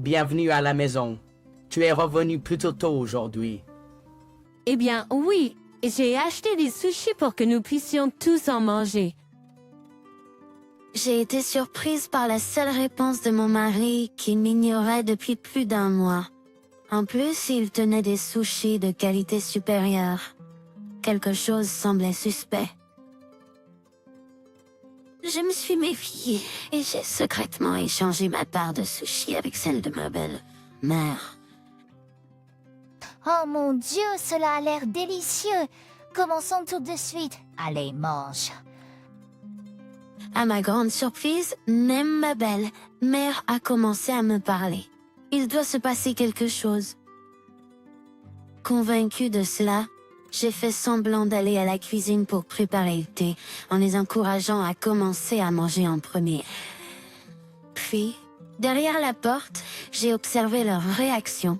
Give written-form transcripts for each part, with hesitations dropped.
bienvenue à la maison. Tu es revenu plutôt tôt aujourd'hui. Eh bien, oui, j'ai acheté des sushis pour que nous puissions tous en manger. J'ai été surprise par la seule réponse de mon mari qui m'ignorait depuis plus d'1 mois. En plus, il tenait des sushis de qualité supérieure. Quelque chose semblait suspect. Je me suis méfiée et j'ai secrètement échangé ma part de sushi avec celle de ma belle-mère. Oh mon Dieu, cela a l'air délicieux. Commençons tout de suite. Allez, mange. À ma grande surprise, même ma belle-mère a commencé à me parler. Il doit se passer quelque chose. Convaincue de cela, j'ai fait semblant d'aller à la cuisine pour préparer le thé, en les encourageant à commencer à manger en premier. Puis, derrière la porte, j'ai observé leur réaction.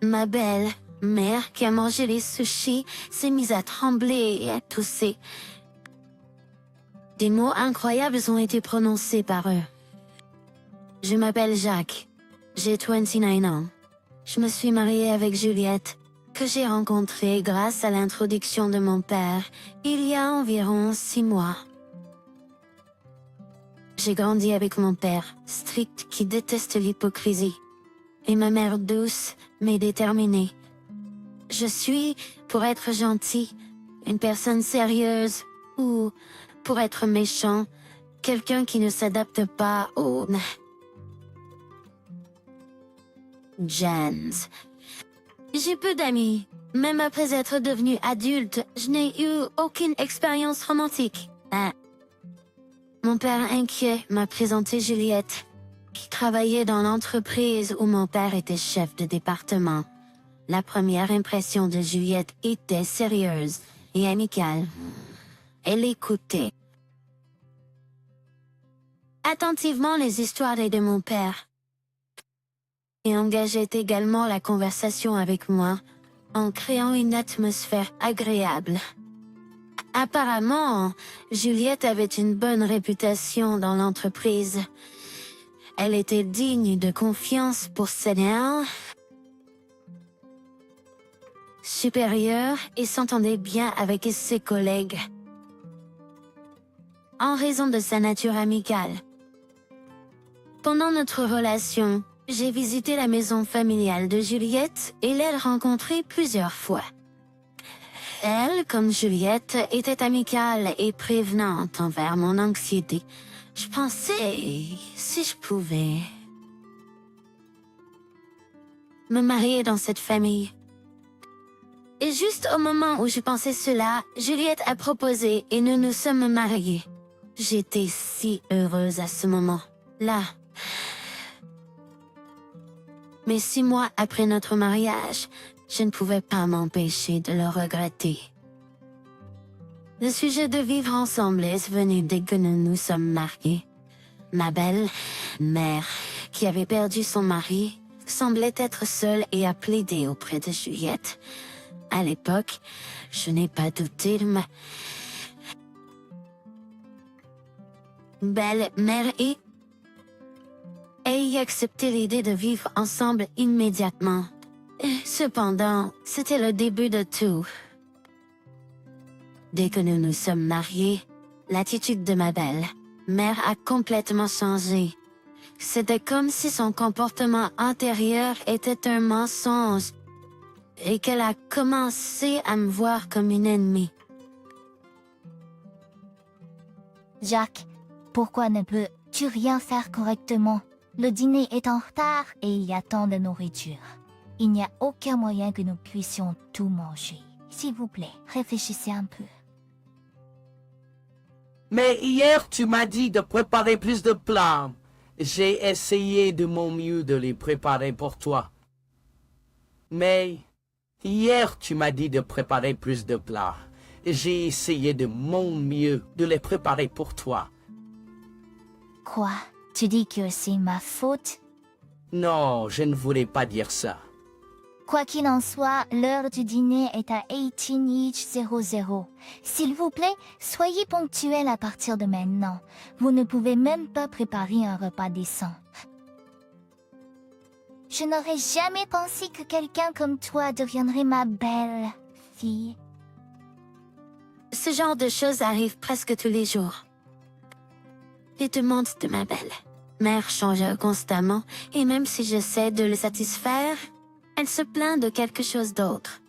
Ma belle-mère, qui a mangé les sushis, s'est mise à trembler et à tousser. Des mots incroyables ont été prononcés par eux. Je m'appelle Jacques. J'ai 29 ans. Je me suis mariée avec Juliette, que j'ai rencontrée grâce à l'introduction de mon père, il y a environ 6 mois. J'ai grandi avec mon père, strict, qui déteste l'hypocrisie, et ma mère douce, mais déterminée. Je suis, pour être gentil, une personne sérieuse, ou, pour être méchant, quelqu'un qui ne s'adapte pas au... Jens. J'ai peu d'amis. Même après être devenue adulte, je n'ai eu aucune expérience romantique. Mon père inquiet m'a présenté Juliette, qui travaillait dans l'entreprise où mon père était chef de département. La première impression de Juliette était sérieuse et amicale. Elle écoutait attentivement les histoires de mon père et engageait également la conversation avec moi en créant une atmosphère agréable. Apparemment, Juliette avait une bonne réputation dans l'entreprise. Elle était digne de confiance pour ses supérieurs et s'entendait bien avec ses collègues. En raison de sa nature amicale. Pendant notre relation, j'ai visité la maison familiale de Juliette et l'ai rencontrée plusieurs fois. Elle, comme Juliette, était amicale et prévenante envers mon anxiété. Je pensais, si je pouvais, me marier dans cette famille. Et juste au moment où je pensais cela, Juliette a proposé et nous nous sommes mariés. J'étais si heureuse à ce moment-là. Mais 6 mois après notre mariage, je ne pouvais pas m'empêcher de le regretter. Le sujet de vivre ensemble est venu dès que nous nous sommes mariés. Ma belle-mère, qui avait perdu son mari, semblait être seule et a plaidé auprès de Juliette. À l'époque, je n'ai pas douté de ma belle-mère et accepté l'idée de vivre ensemble immédiatement. Cependant, c'était le début de tout. Dès que nous nous sommes mariés, l'attitude de ma belle-mère a complètement changé. C'était comme si son comportement antérieur était un mensonge et qu'elle a commencé à me voir comme une ennemie. Jacques, pourquoi ne peux-tu rien faire correctement? Le dîner est en retard et il y a tant de nourriture. Il n'y a aucun moyen que nous puissions tout manger. S'il vous plaît, réfléchissez un peu. Mais hier, tu m'as dit de préparer plus de plats. J'ai essayé de mon mieux de les préparer pour toi. Mais hier, tu m'as dit de préparer plus de plats. J'ai essayé de mon mieux de les préparer pour toi. Quoi? Tu dis que c'est ma faute? Non, je ne voulais pas dire ça. Quoi qu'il en soit, l'heure du dîner est à 18h00. S'il vous plaît, soyez ponctuel à partir de maintenant. Vous ne pouvez même pas préparer un repas décent. Je n'aurais jamais pensé que quelqu'un comme toi deviendrait ma belle fille. Ce genre de choses arrive presque tous les jours. Les demandes de ma belle-mère changent constamment, et même si j'essaie de le satisfaire, elle se plaint de quelque chose d'autre.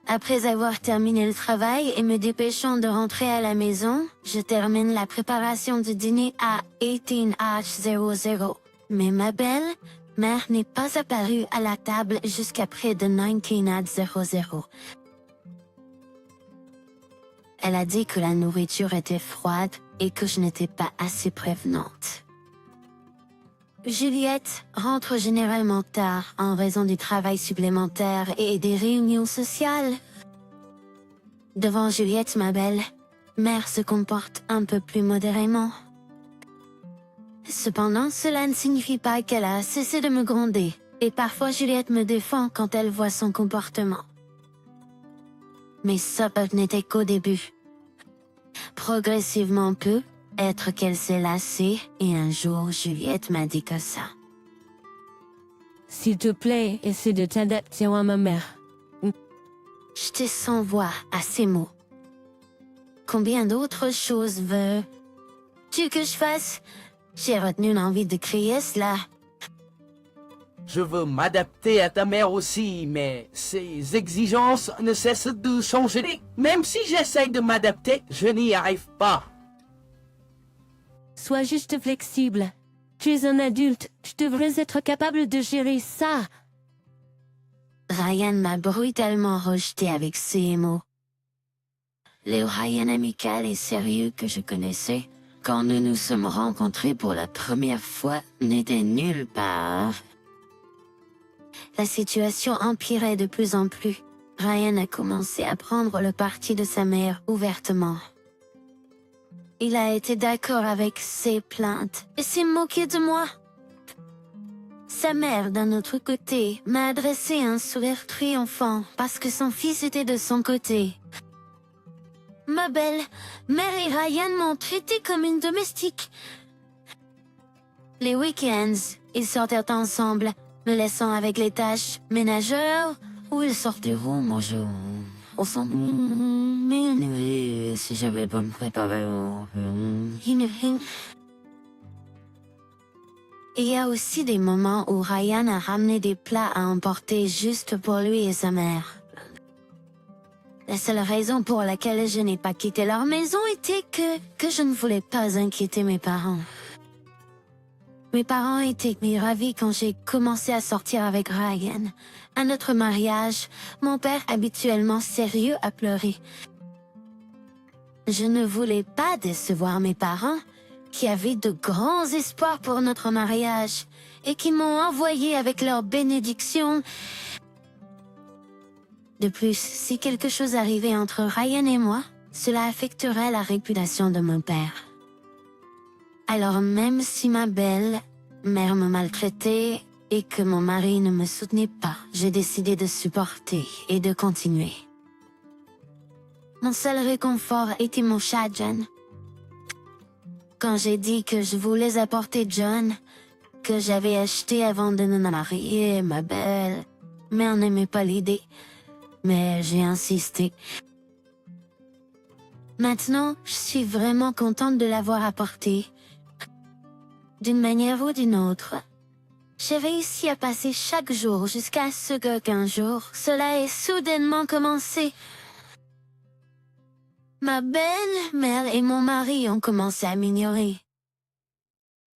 Après avoir terminé le travail et me dépêchant de rentrer à la maison, je termine la préparation du dîner à 18h00. Mais ma belle-mère n'est pas apparue à la table jusqu'à près de 19h00. Elle a dit que la nourriture était froide et que je n'étais pas assez prévenante. Juliette rentre généralement tard en raison du travail supplémentaire et des réunions sociales. Devant Juliette, ma belle-mère se comporte un peu plus modérément. Cependant, cela ne signifie pas qu'elle a cessé de me gronder, et parfois Juliette me défend quand elle voit son comportement. Mais ça n'était qu'au début. Progressivement peut-être qu'elle s'est lassée, et un jour Juliette m'a dit que ça. S'il te plaît, essaie de t'adapter à ma mère. J'étais sans voix à ces mots. Combien d'autres choses veux-tu que je fasse? J'ai retenu l'envie de crier cela. Je veux m'adapter à ta mère aussi, mais ses exigences ne cessent de changer. Même si j'essaye de m'adapter, je n'y arrive pas. Sois juste flexible. Tu es un adulte, tu devrais être capable de gérer ça. Ryan m'a brutalement rejeté avec ces mots. Le Ryan amical et sérieux que je connaissais, quand nous nous sommes rencontrés pour la première fois, n'était nulle part. La situation empirait de plus en plus. Ryan a commencé à prendre le parti de sa mère ouvertement. Il a été d'accord avec ses plaintes et s'est moqué de moi. Sa mère, d'un autre côté, m'a adressé un sourire triomphant parce que son fils était de son côté. Ma belle-mère et Ryan m'ont traité comme une domestique. Les week-ends, ils sortaient ensemble, me laissant avec les tâches ménagères, ou ils sortiront manger ensemble. Mais si j'avais pas me préparer. Il y a aussi des moments où Ryan a ramené des plats à emporter juste pour lui et sa mère. La seule raison pour laquelle je n'ai pas quitté leur maison était que je ne voulais pas inquiéter mes parents. Mes parents étaient ravis quand j'ai commencé à sortir avec Ryan. À notre mariage, mon père, habituellement sérieux, a pleuré. Je ne voulais pas décevoir mes parents, qui avaient de grands espoirs pour notre mariage, et qui m'ont envoyé avec leur bénédiction. De plus, si quelque chose arrivait entre Ryan et moi, cela affecterait la réputation de mon père. Alors même si ma belle-mère me maltraitait et que mon mari ne me soutenait pas, j'ai décidé de supporter et de continuer. Mon seul réconfort était mon chat John. Quand j'ai dit que je voulais apporter John, que j'avais acheté avant de me marier, ma belle-mère n'aimait pas l'idée, mais j'ai insisté. Maintenant, je suis vraiment contente de l'avoir apporté. D'une manière ou d'une autre, j'ai réussi à passer chaque jour jusqu'à ce qu'un jour, cela ait soudainement commencé. Ma belle-mère et mon mari ont commencé à m'ignorer.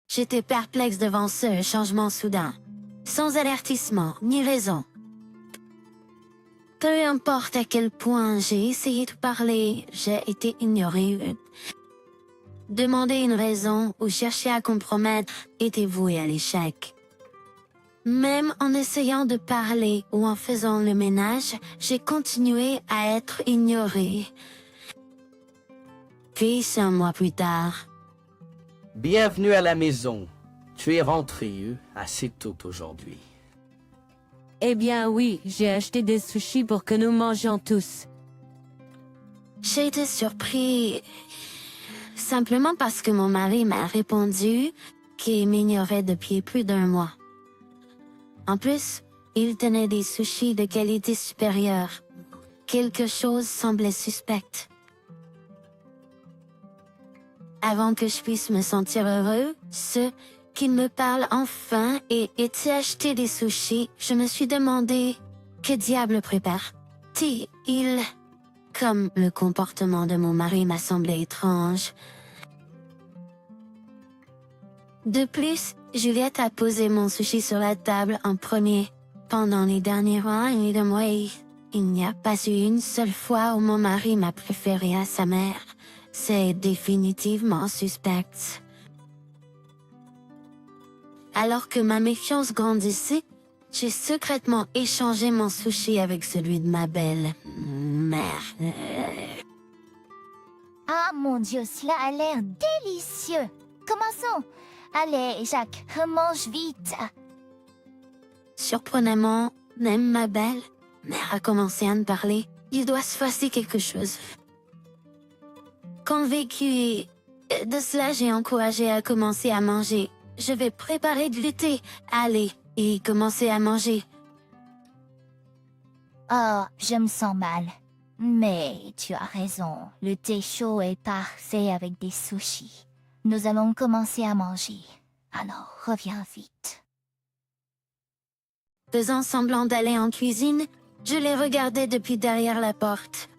J'étais perplexe devant ce changement soudain, sans avertissement ni raison. Peu importe à quel point j'ai essayé de parler, j'ai été ignorée. Demander une raison ou chercher à compromettre était voué à l'échec. Même en essayant de parler ou en faisant le ménage, j'ai continué à être ignorée. Puis, 5 mois plus tard, Bienvenue à la maison. Tu es rentré assez tôt aujourd'hui. Eh bien oui, j'ai acheté des sushis pour que nous mangions tous. J'ai été surpris simplement parce que mon mari m'a répondu qu'il m'ignorait depuis plus d'un mois. En plus, il tenait des sushis de qualité supérieure. Quelque chose semblait suspect. Avant que je puisse me sentir heureux, qu'il me parle enfin et ait acheté des sushis, je me suis demandé que diable prépare-t-il? Comme le comportement de mon mari m'a semblé étrange. De plus, Juliette a posé mon sushi sur la table en premier. Pendant les derniers mois et de mois, il n'y a pas eu une seule fois où mon mari m'a préféré à sa mère. C'est définitivement suspect. Alors que ma méfiance grandissait, j'ai secrètement échangé mon sushi avec celui de ma belle-mère. Ah mon Dieu, cela a l'air délicieux. Commençons. Allez, Jacques, mange vite. Surprenamment, même ma belle-mère a commencé à me parler. Il doit se passer quelque chose. Convaincu de cela, j'ai encouragé à commencer à manger. Je vais préparer du thé. Allez, et commencer à manger. Oh, je me sens mal. Mais tu as raison, le thé chaud est parfait avec des sushis. Nous allons commencer à manger. Alors, reviens vite. Faisant semblant d'aller en cuisine, je les regardais depuis derrière la porte.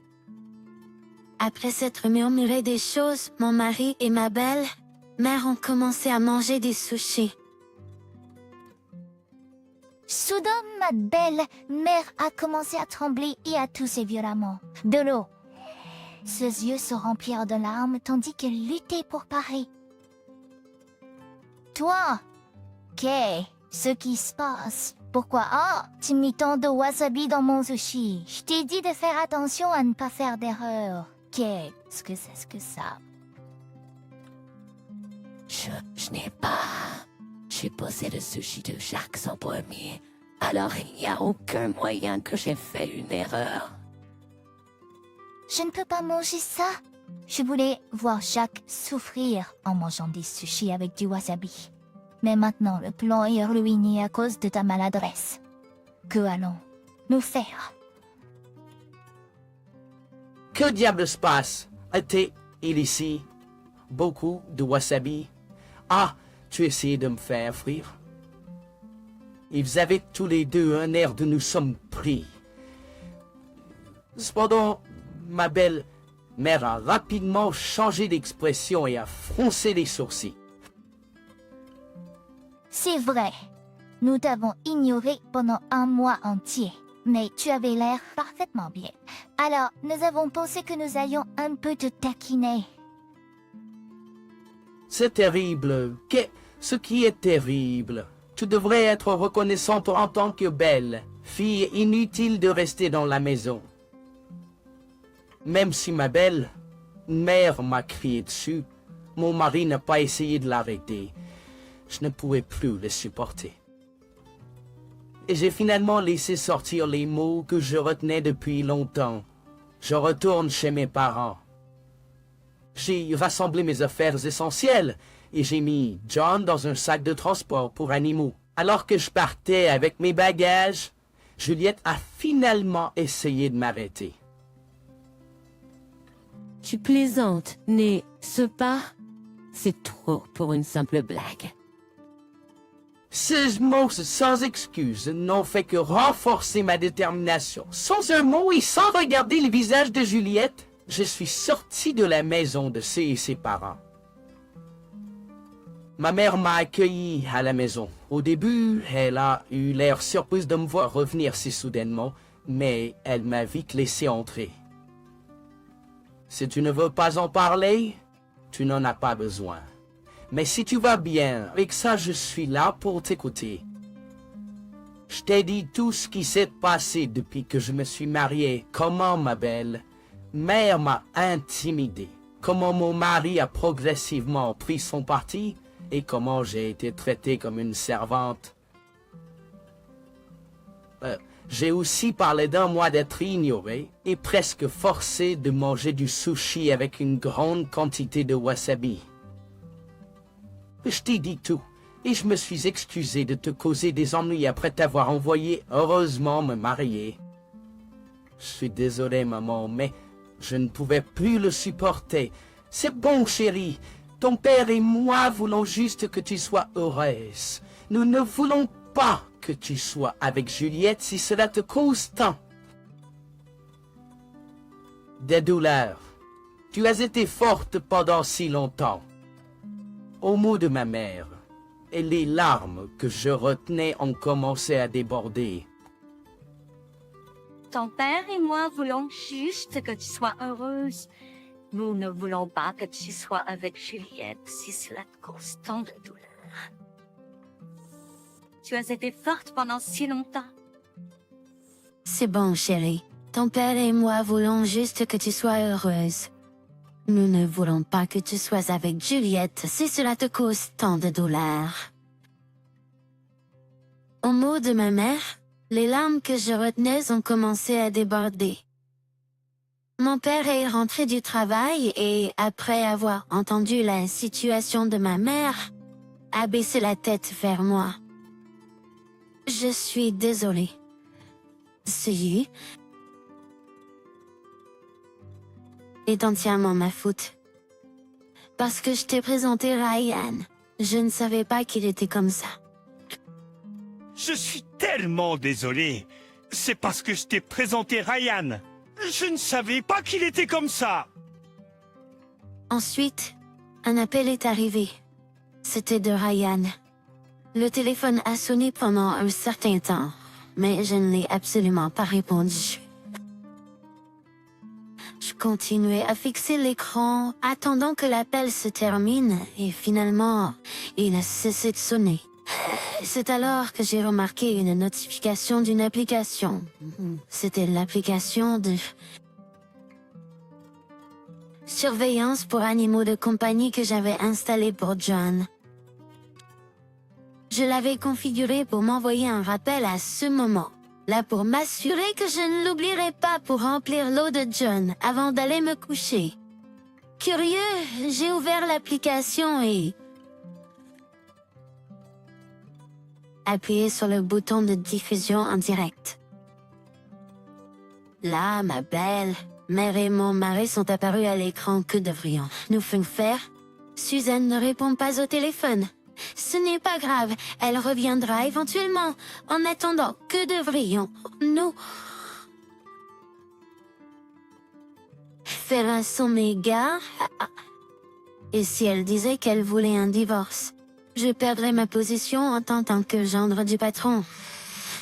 Après s'être murmuré des choses, mon mari et ma belle-mère ont commencé à manger des sushis. Soudain, ma belle-mère a commencé à trembler et à tousser violemment. De l'eau. Ses yeux se remplirent de larmes tandis qu'elle luttait pour parler. Toi, qu'est-ce qui se passe? Pourquoi tu mis tant de wasabi dans mon sushi? Je t'ai dit de faire attention à ne pas faire d'erreur. Qu'est-ce que c'est que ça? Je n'ai pas... J'ai posé le sushi de Jacques en premier. Alors il n'y a aucun moyen que j'ai fait une erreur. Je ne peux pas manger ça. Je voulais voir Jacques souffrir en mangeant des sushis avec du wasabi. Mais maintenant, le plan est ruiné à cause de ta maladresse. Que allons-nous faire? Que diable se passe? Thé, il ici. Beaucoup de wasabi. Ah, tu essayais de me faire fuir? Ils avaient tous les deux un air de nous sommes pris. Cependant, ma belle-mère a rapidement changé d'expression et a froncé les sourcils. C'est vrai. Nous t'avons ignoré pendant un mois entier. Mais tu avais l'air parfaitement bien. Alors, nous avons pensé que nous allions un peu te taquiner. C'est terrible. Ce qui est terrible. Tu devrais être reconnaissante en tant que belle. Fille, inutile de rester dans la maison. Même si ma belle-mère m'a crié dessus, mon mari n'a pas essayé de l'arrêter. Je ne pouvais plus le supporter. Et j'ai finalement laissé sortir les mots que je retenais depuis longtemps. Je retourne chez mes parents. J'ai rassemblé mes affaires essentielles et j'ai mis John dans un sac de transport pour animaux. Alors que je partais avec mes bagages, Juliette a finalement essayé de m'arrêter. Tu plaisantes, n'est-ce pas? C'est trop pour une simple blague. Ces mots sans excuse n'ont fait que renforcer ma détermination. Sans un mot et sans regarder le visage de Juliette, je suis sorti de la maison de ses parents. Ma mère m'a accueilli à la maison. Au début, elle a eu l'air surprise de me voir revenir si soudainement, mais elle m'a vite laissé entrer. Si tu ne veux pas en parler, tu n'en as pas besoin. Mais si tu vas bien, avec ça je suis là pour t'écouter. Je t'ai dit tout ce qui s'est passé depuis que je me suis marié. Comment ma belle-mère m'a intimidé. Comment mon mari a progressivement pris son parti et comment j'ai été traité comme une servante. J'ai aussi parlé d'un mois d'être ignoré et presque forcé de manger du sushi avec une grande quantité de wasabi. Je t'ai dit tout, et je me suis excusé de te causer des ennuis après t'avoir envoyé heureusement me marier. Je suis désolé, maman, mais je ne pouvais plus le supporter. C'est bon, chérie. Ton père et moi voulons juste que tu sois heureuse. Nous ne voulons pas que tu sois avec Juliette si cela te cause tant. Des douleurs. Tu as été forte pendant si longtemps. Au mot de ma mère, et les larmes que je retenais ont commencé à déborder. Ton père et moi voulons juste que tu sois heureuse. Nous ne voulons pas que tu sois avec Juliette si cela te cause tant de douleur. Tu as été forte pendant si longtemps. C'est bon, chérie. Ton père et moi voulons juste que tu sois heureuse. Nous ne voulons pas que tu sois avec Juliette si cela te cause tant de douleur. Au mot de ma mère, les larmes que je retenais ont commencé à déborder. Mon père est rentré du travail et, après avoir entendu la situation de ma mère, a baissé la tête vers moi. Je suis désolée. C'est est entièrement ma faute. Parce que je t'ai présenté Ryan, je ne savais pas qu'il était comme ça. Je suis tellement désolé. C'est parce que je t'ai présenté Ryan. Je ne savais pas qu'il était comme ça. Ensuite, un appel est arrivé. C'était de Ryan. Le téléphone a sonné pendant un certain temps, mais je ne l'ai absolument pas répondu. Je continuais à fixer l'écran, attendant que l'appel se termine, et finalement, il a cessé de sonner. C'est alors que j'ai remarqué une notification d'une application. C'était l'application de surveillance pour animaux de compagnie que j'avais installée pour John. Je l'avais configurée pour m'envoyer un rappel à ce moment. Là pour m'assurer que je ne l'oublierai pas pour remplir l'eau de John avant d'aller me coucher. Curieux, j'ai ouvert l'application et appuyé sur le bouton de diffusion en direct. Là, ma belle, mère et mon mari sont apparus à l'écran. Que devrions-nous faire? Suzanne ne répond pas au téléphone. Ce n'est pas grave, elle reviendra éventuellement. En attendant, que devrions-nous faire à son égard? Et si elle disait qu'elle voulait un divorce? Je perdrais ma position en tant que gendre du patron.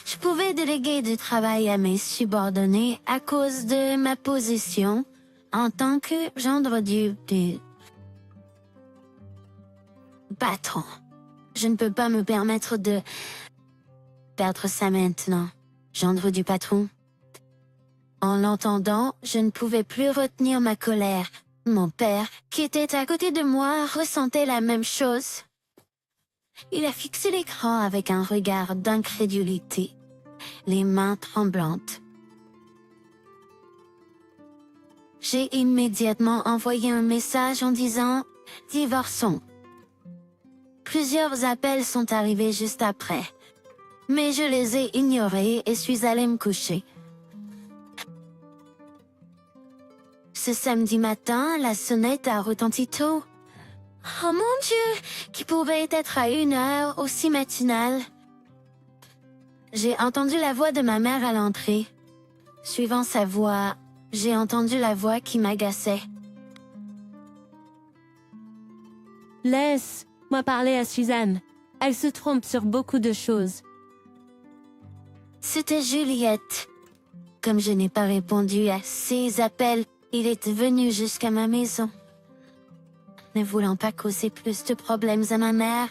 Je pouvais déléguer du travail à mes subordonnés à cause de ma position en tant que gendre du patron. Je ne peux pas me permettre de perdre ça maintenant, gendre du patron. En l'entendant, je ne pouvais plus retenir ma colère. Mon père, qui était à côté de moi, ressentait la même chose. Il a fixé l'écran avec un regard d'incrédulité, les mains tremblantes. J'ai immédiatement envoyé un message en disant « Divorçons ». Plusieurs appels sont arrivés juste après, mais je les ai ignorés et suis allée me coucher. Ce samedi matin, la sonnette a retenti tôt. Oh mon Dieu, qui pouvait être à 1 heure aussi matinale. J'ai entendu la voix de ma mère à l'entrée. Suivant sa voix, j'ai entendu la voix qui m'agaçait. Laisse-moi parler à Suzanne. Elle se trompe sur beaucoup de choses. C'était Juliette. Comme je n'ai pas répondu à ses appels, il est venu jusqu'à ma maison. Ne voulant pas causer plus de problèmes à ma mère,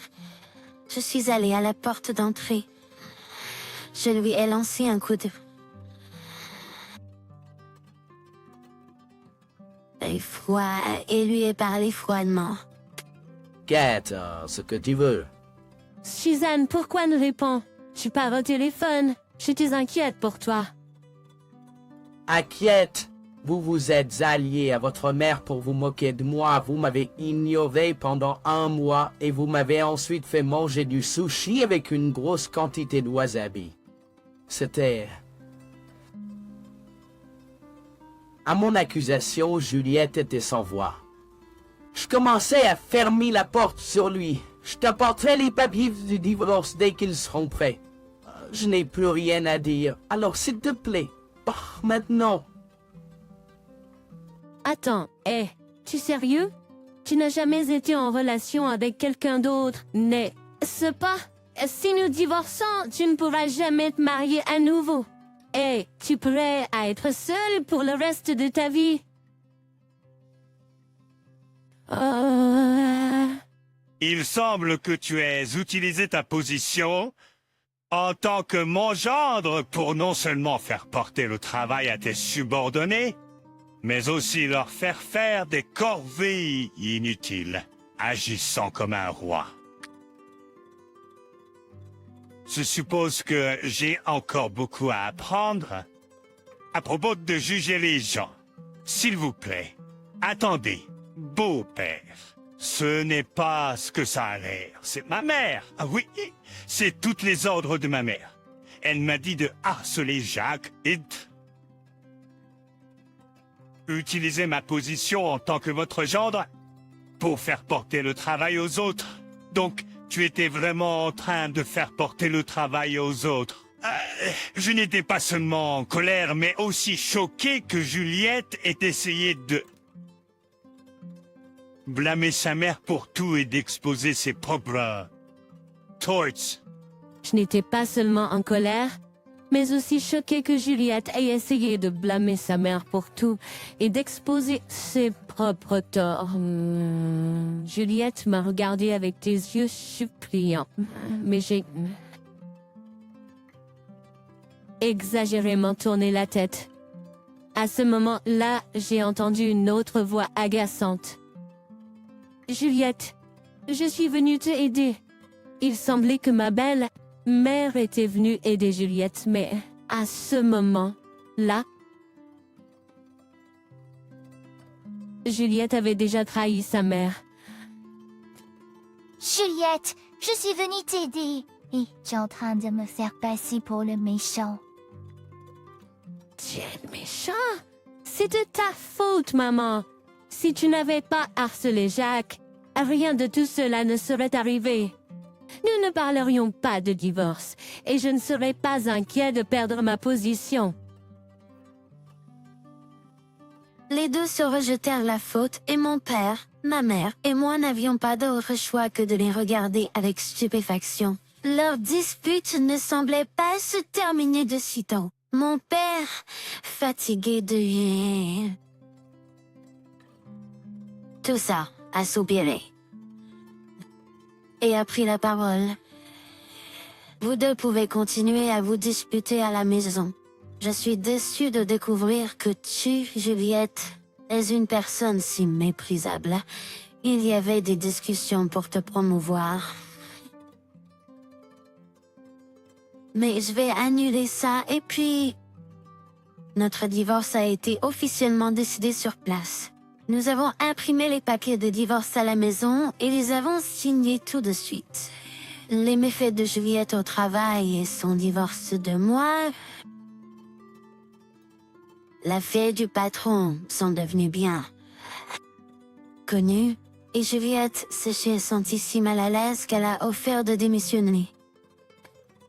je suis allée à la porte d'entrée. Je lui ai lancé un coup de froid et lui ai parlé froidement. Kate, ce que tu veux. Suzanne, pourquoi ne réponds-tu pas au téléphone? J'étais inquiète pour toi. Inquiète, vous vous êtes allié à votre mère pour vous moquer de moi. Vous m'avez ignoré pendant 1 mois et vous m'avez ensuite fait manger du sushi avec une grosse quantité de wasabi. C'était... À mon accusation, Juliette était sans voix. Je commençais à fermer la porte sur lui. Je t'apporterai les papiers du divorce dès qu'ils seront prêts. Je n'ai plus rien à dire, alors s'il te plaît, pars maintenant. Attends, hé, tu es sérieux? Tu n'as jamais été en relation avec quelqu'un d'autre, n'est-ce pas? Si nous divorçons, tu ne pourras jamais te marier à nouveau. Hé, tu es prêt à être seul pour le reste de ta vie? Il semble que tu aies utilisé ta position en tant que mon gendre pour non seulement faire porter le travail à tes subordonnés, mais aussi leur faire des corvées inutiles, agissant comme un roi. Je suppose que j'ai encore beaucoup à apprendre à propos de juger les gens. S'il vous plaît, attendez, beau-père. Ce n'est pas ce que ça a l'air. C'est ma mère. Ah oui, c'est toutes les ordres de ma mère. Elle m'a dit de harceler Jacques et utiliser ma position en tant que votre gendre pour faire porter le travail aux autres. Donc, tu étais vraiment en train de faire porter le travail aux autres. Je n'étais pas seulement en colère, mais aussi choqué que Juliette ait essayé de blâmer sa mère pour tout et d'exposer ses propres torts. Je n'étais pas seulement en colère, mais aussi choquée que Juliette ait essayé de blâmer sa mère pour tout et d'exposer ses propres torts. Juliette m'a regardé avec des yeux suppliants, mais j'ai exagérément tourné la tête. À ce moment-là, j'ai entendu une autre voix agaçante. Juliette, je suis venue te aider. Il semblait que ma belle-mère était venue aider Juliette, mais à ce moment-là, Juliette avait déjà trahi sa mère. Juliette, je suis venue t'aider. Et tu es en train de me faire passer pour le méchant. Tu es méchant? C'est de ta faute, maman. Si tu n'avais pas harcelé Jacques, rien de tout cela ne serait arrivé. Nous ne parlerions pas de divorce, et je ne serais pas inquiet de perdre ma position. Les deux se rejetèrent la faute et mon père, ma mère et moi n'avions pas d'autre choix que de les regarder avec stupéfaction. Leur dispute ne semblait pas se terminer de sitôt. Mon père, fatigué de tout ça, a soupiré et a pris la parole. Vous deux pouvez continuer à vous disputer à la maison. Je suis déçue de découvrir que tu, Juliette, es une personne si méprisable. Il y avait des discussions pour te promouvoir. Mais je vais annuler ça et puis... Notre divorce a été officiellement décidé sur place. Nous avons imprimé les papiers de divorce à la maison et les avons signés tout de suite. Les méfaits de Juliette au travail et son divorce de moi... La fille du patron sont devenues bien connues et Juliette s'est sentie si mal à l'aise qu'elle a offert de démissionner.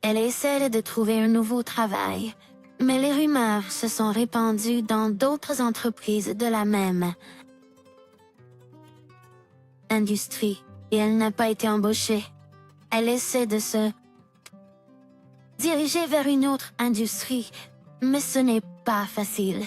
Elle essaie de trouver un nouveau travail, mais les rumeurs se sont répandues dans d'autres entreprises de la même industrie et elle n'a pas été embauchée. Elle essaie de se diriger vers une autre industrie, mais ce n'est pas facile.